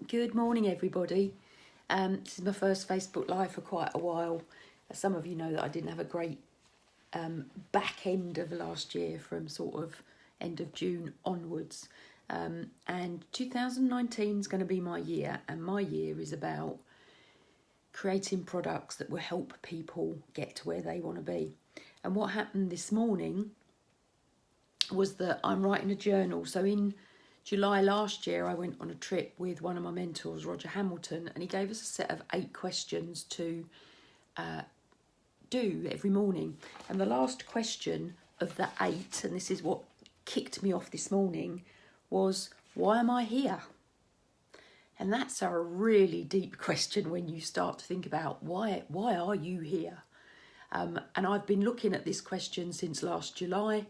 Good morning, everybody. This is my first Facebook Live for quite a while. As some of you know that I didn't have a great back end of last year from sort of end of June onwards. And 2019 is going to be my year, and my year is about creating products that will help people get to where they want to be. And what happened this morning was that I'm writing a journal. So in July last year, I went on a trip with one of my mentors, Roger Hamilton, and he gave us a set of 8 questions to do every morning. And the last question of the 8, and this is what kicked me off this morning, was, why am I here? And that's a really deep question when you start to think about why are you here? And I've been looking at this question since last July,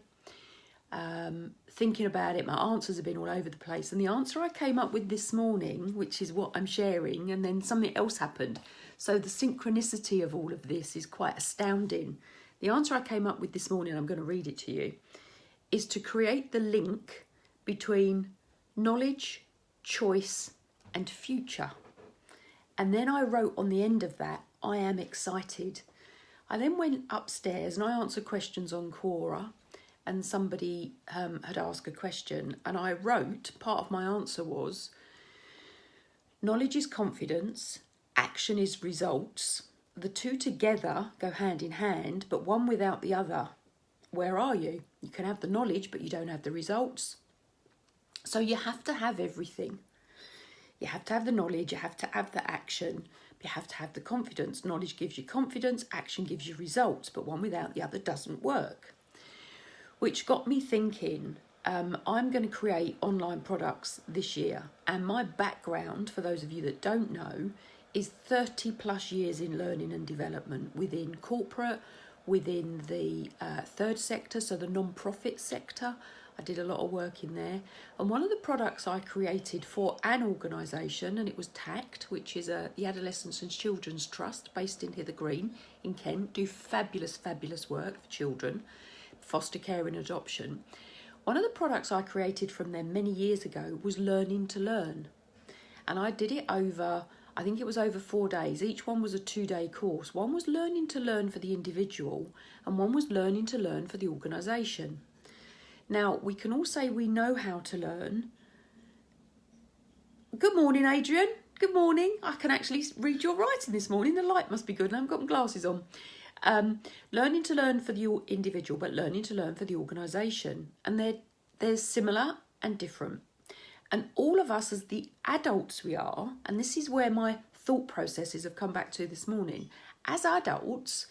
thinking about it. My answers have been all over the place, and the answer I came up with this morning, which is what I'm sharing, and then something else happened. So the synchronicity of all of this is quite astounding. The answer I came up with this morning, I'm going to read it to you, is to create the link between knowledge, choice, and future. And then I wrote on the end of that, I am excited. I then went upstairs and I answered questions on Quora, and somebody had asked a question, and I wrote, part of my answer was, knowledge is confidence, action is results. The two together go hand in hand, but one without the other. Where are you? You can have the knowledge, but you don't have the results. So you have to have everything. You have to have the knowledge, you have to have the action, you have to have the confidence. Knowledge gives you confidence, action gives you results, but one without the other doesn't work. Which got me thinking, I'm going to create online products this year. And my background, for those of you that don't know, is 30 plus years in learning and development within corporate, within the third sector, so the non-profit sector. I did a lot of work in there. And one of the products I created for an organisation, and it was TACT, which is the Adolescents and Children's Trust based in Hither Green in Kent, do fabulous, fabulous work for children, foster care and adoption. One of the products I created from them many years ago was Learning to Learn. And I did it over, I think it was over 4 days. Each one was a 2-day course. One was Learning to Learn for the individual, and one was Learning to Learn for the organisation. Now, we can all say we know how to learn. Good morning, Adrian. Good morning. I can actually read your writing this morning. The light must be good, and I've got my glasses on. Learning to learn for the individual, but learning to learn for the organisation. And they're similar and different. And all of us as the adults we are, and this is where my thought processes have come back to this morning. As adults,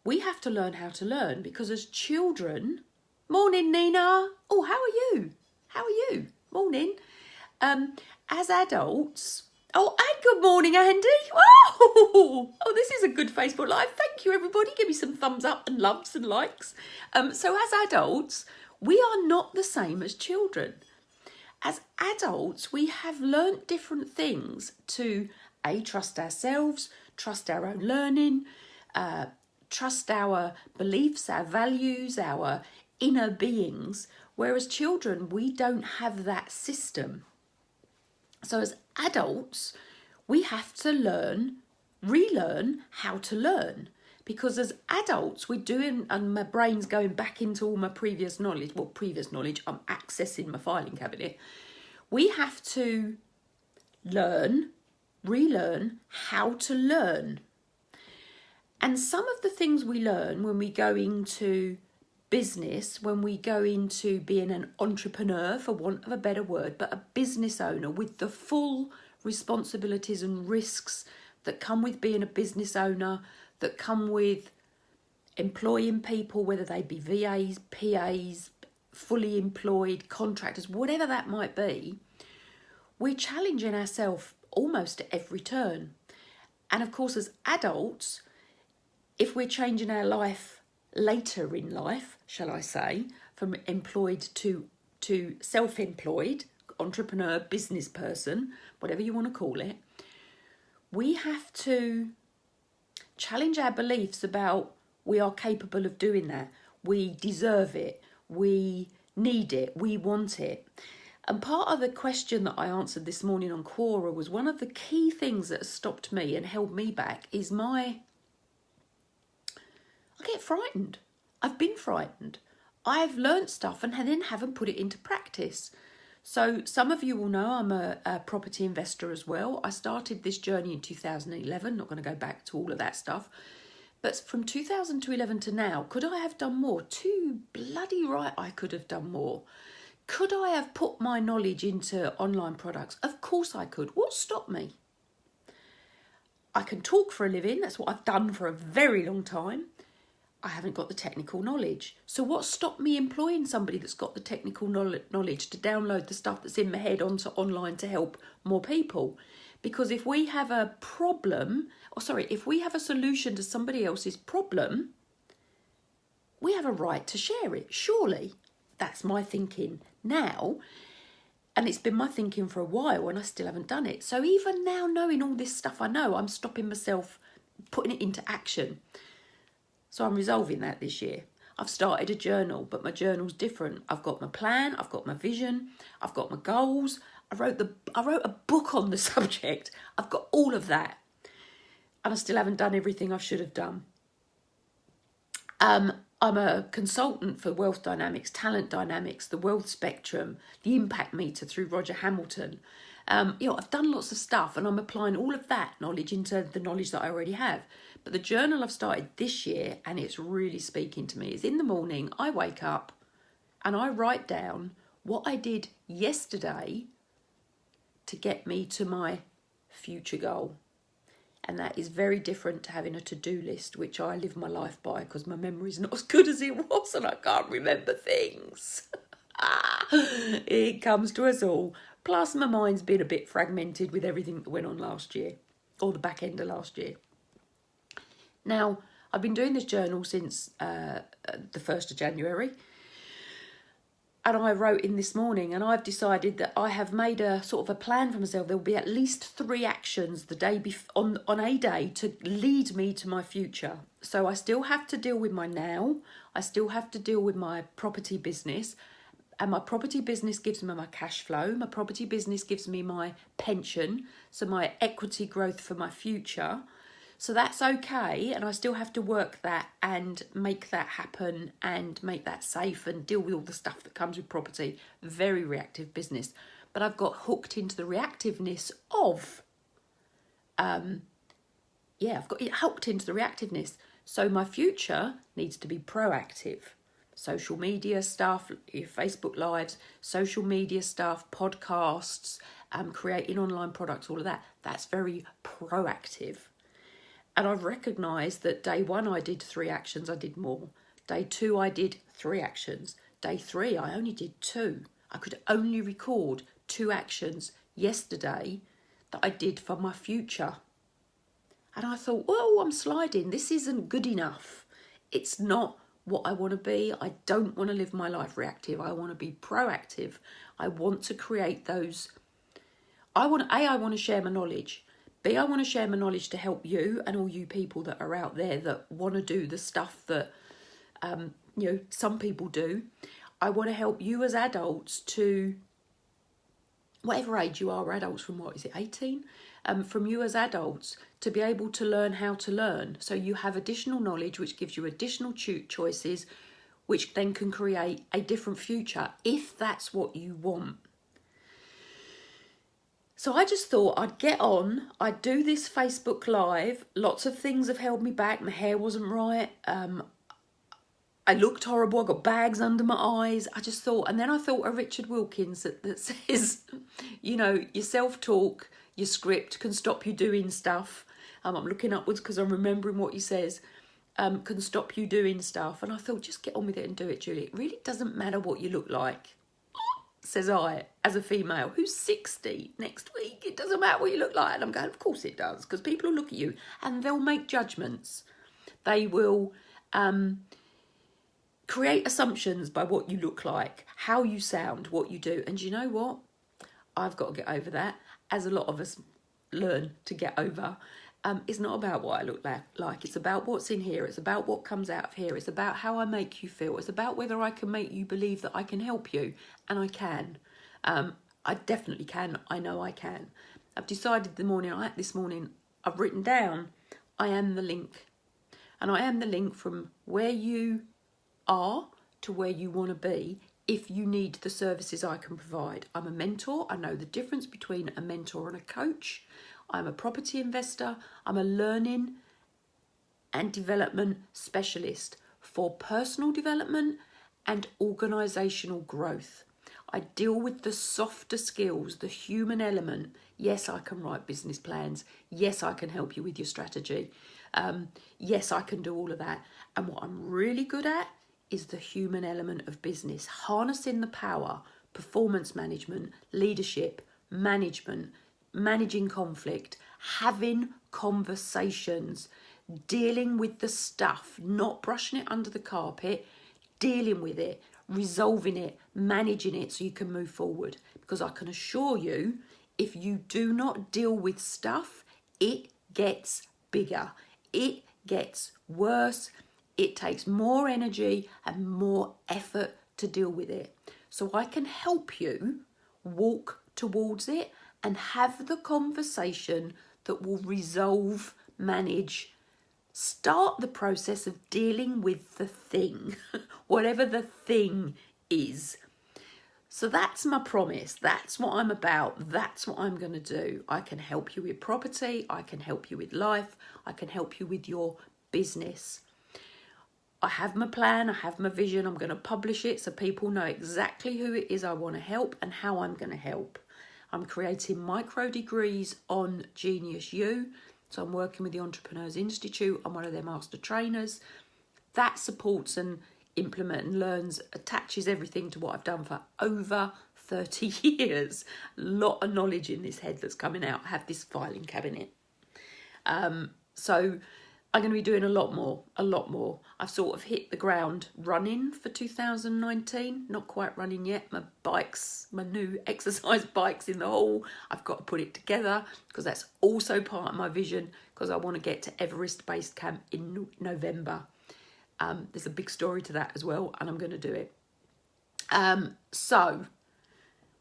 we have to learn how to learn, because as children... Morning, Nina. Oh, how are you? How are you? Morning. As adults... Oh, and good morning, Andy. Oh, this is a good Facebook Live. Thank you, everybody. Give me some thumbs up and loves and likes. So as adults, we are not the same as children. As adults, we have learnt different things to, trust ourselves, trust our own learning, trust our beliefs, our values, our inner beings, whereas children, we don't have that system. So as adults, we have to relearn how to learn, because as adults, we're doing, and my brain's going back into all my previous knowledge, I'm accessing my filing cabinet. We have to relearn how to learn. And some of the things we learn when we go into business, when we go into being an entrepreneur, for want of a better word, but a business owner with the full responsibilities and risks that come with being a business owner, that come with employing people, whether they be VAs, PAs, fully employed, contractors, whatever that might be, we're challenging ourselves almost at every turn. And of course, as adults, if we're changing our life later in life, shall I say, from employed to self-employed, entrepreneur, business person, whatever you want to call it, we have to challenge our beliefs about we are capable of doing that. We deserve it. We need it. We want it. And part of the question that I answered this morning on Quora was one of the key things that has stopped me and held me back is I get frightened. I've been frightened. I've learnt stuff and then haven't put it into practice. So some of you will know I'm a property investor as well. I started this journey in 2011, not going to go back to all of that stuff. But from 2011 to now, could I have done more? Too bloody right I could have done more. Could I have put my knowledge into online products? Of course I could. What stopped me? I can talk for a living. That's what I've done for a very long time. I haven't got the technical knowledge. So what stopped me employing somebody that's got the technical knowledge to download the stuff that's in my head onto online to help more people? Because if we have a problem, if we have a solution to somebody else's problem, we have a right to share it, surely. That's my thinking now. And it's been my thinking for a while and I still haven't done it. So even now, knowing all this stuff I know, I'm stopping myself putting it into action. So I'm resolving that this year. I've started a journal, but my journal's different. I've got my plan, I've got my vision, I've got my goals. I wrote a book on the subject. I've got all of that. And I still haven't done everything I should have done. I'm a consultant for wealth dynamics, talent dynamics, the wealth spectrum, the impact meter through Roger Hamilton. I've done lots of stuff and I'm applying all of that knowledge into the knowledge that I already have. But the journal I've started this year, and it's really speaking to me, is in the morning I wake up and I write down what I did yesterday to get me to my future goal. And that is very different to having a to-do list, which I live my life by because my memory's not as good as it was and I can't remember things. It comes to us all. Plus my mind's been a bit fragmented with everything that went on last year, or the back end of last year. Now, I've been doing this journal since the 1st of January. And I wrote in this morning and I've decided that I have made a sort of a plan for myself. There will be at least 3 actions the day on a day to lead me to my future. So I still have to deal with my now. I still have to deal with my property business. And my property business gives me my cash flow. My property business gives me my pension. So my equity growth for my future. So that's okay, and I still have to work that and make that happen and make that safe and deal with all the stuff that comes with property. Very reactive business. But I've got hooked into the reactiveness of, I've got it hooked into the reactiveness. So my future needs to be proactive. Social media stuff, Facebook Lives, social media stuff, podcasts, creating online products, all of that. That's very proactive. And I've recognised that day 1 I did 3 actions, I did more. Day 2 I did 3 actions. Day 3 I only did 2. I could only record 2 actions yesterday that I did for my future. And I thought, whoa, I'm sliding. This isn't good enough. It's not what I want to be. I don't want to live my life reactive. I want to be proactive. I want to create those. I want to share my knowledge. B, I want to share my knowledge to help you and all you people that are out there that want to do the stuff that, some people do. I want to help you as adults to, whatever age you are, adults from 18? From you as adults to be able to learn how to learn. So you have additional knowledge, which gives you additional choices, which then can create a different future if that's what you want. So I just thought I'd get on, I'd do this Facebook Live. Lots of things have held me back. My hair wasn't right. I looked horrible. I got bags under my eyes. I just thought, and then I thought of Richard Wilkins that says, your self-talk, your script can stop you doing stuff. I'm looking upwards because I'm remembering what he says. Can stop you doing stuff. And I thought, just get on with it and do it, Julie. It really doesn't matter what you look like. Says I, as a female who's 60 next week. It doesn't matter what you look like. And I'm going, of course it does, because people will look at you and they'll make judgments. They will create assumptions by what you look like, how you sound, what you do. And you know what? I've got to get over that, as a lot of us learn to get over. It's not about what I look like. It's about what's in here. It's about what comes out of here. It's about how I make you feel. It's about whether I can make you believe that I can help you. And I can. I definitely can. I know I can. I've decided this morning, I've written down, I am the link. And I am the link from where you are to where you want to be if you need the services I can provide. I'm a mentor. I know the difference between a mentor and a coach. I'm a property investor. I'm a learning and development specialist for personal development and organisational growth. I deal with the softer skills, the human element. Yes, I can write business plans. Yes, I can help you with your strategy. Yes, I can do all of that. And what I'm really good at is the human element of business, harnessing the power, performance management, leadership, management, managing conflict, having conversations, dealing with the stuff, not brushing it under the carpet, dealing with it, resolving it, managing it so you can move forward. Because I can assure you, if you do not deal with stuff, it gets bigger. It gets worse. It takes more energy and more effort to deal with it. So I can help you walk towards it and have the conversation that will resolve, manage, start the process of dealing with the thing, whatever the thing is. So that's my promise. That's what I'm about. That's what I'm going to do. I can help you with property. I can help you with life. I can help you with your business. I have my plan. I have my vision. I'm going to publish it so people know exactly who it is I want to help and how I'm going to help. I'm creating micro degrees on Genius U. So I'm working with the Entrepreneurs Institute. I'm one of their master trainers. That supports and implement and learns, attaches everything to what I've done for over 30 years. A lot of knowledge in this head that's coming out. I have this filing cabinet. So I'm going to be doing a lot more. I've sort of hit the ground running for 2019. Not quite running yet. My new exercise bike's in the hall. I've got to put it together because that's also part of my vision, because I want to get to Everest Base Camp in November. There's a big story to that as well, and I'm going to do it. So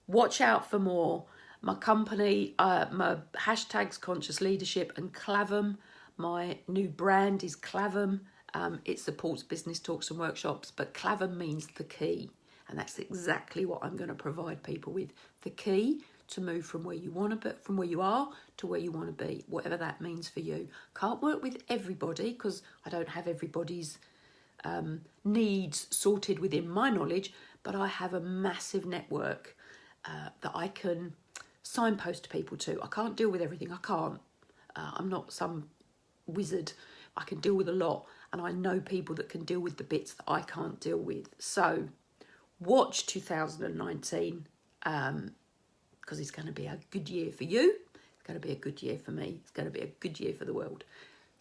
watch out for more. My company, my hashtags Conscious Leadership and Clavum. My new brand is Clavum. It supports business talks and workshops, but Clavum means the key. And that's exactly what I'm going to provide people with. The key to move from where you want to be, from where you are to where you want to be, whatever that means for you. Can't work with everybody because I don't have everybody's needs sorted within my knowledge, but I have a massive network that I can signpost people to. I can't deal with everything. I can't. I'm not some wizard. I can deal with a lot, and I know people that can deal with the bits that I can't deal with. So watch 2019 because it's going to be a good year for you. It's going to be a good year for me. It's going to be a good year for the world.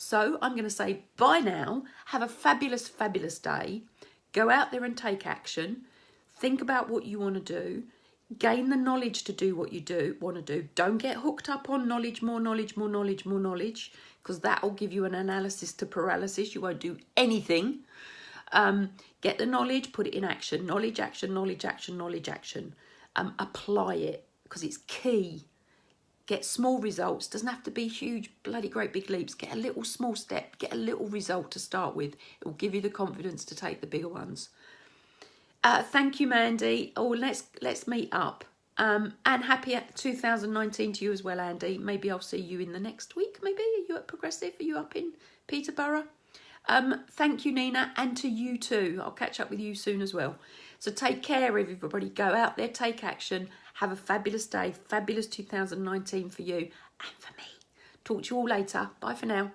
So I'm going to say bye now. Have a fabulous, fabulous day. Go out there and take action. Think about what you want to do. Gain the knowledge to do what you want to do. Don't get hooked up on knowledge, more knowledge, more knowledge, more knowledge, because that will give you an analysis to paralysis. You won't do anything. Get the knowledge, put it in action. Knowledge, action, knowledge, action, knowledge, action. Apply it because it's key. Get small results. Doesn't have to be huge, bloody great big leaps. Get a little small step. Get a little result to start with. It will give you the confidence to take the bigger ones. Thank you, Mandy. Oh, let's meet up. And happy 2019 to you as well, Andy. Maybe I'll see you in the next week. Maybe are you at Progressive? Are you up in Peterborough? Thank you, Nina, and to you too. I'll catch up with you soon as well. So take care, everybody. Go out there, take action. Have a fabulous day. Fabulous 2019 for you and for me. Talk to you all later. Bye for now.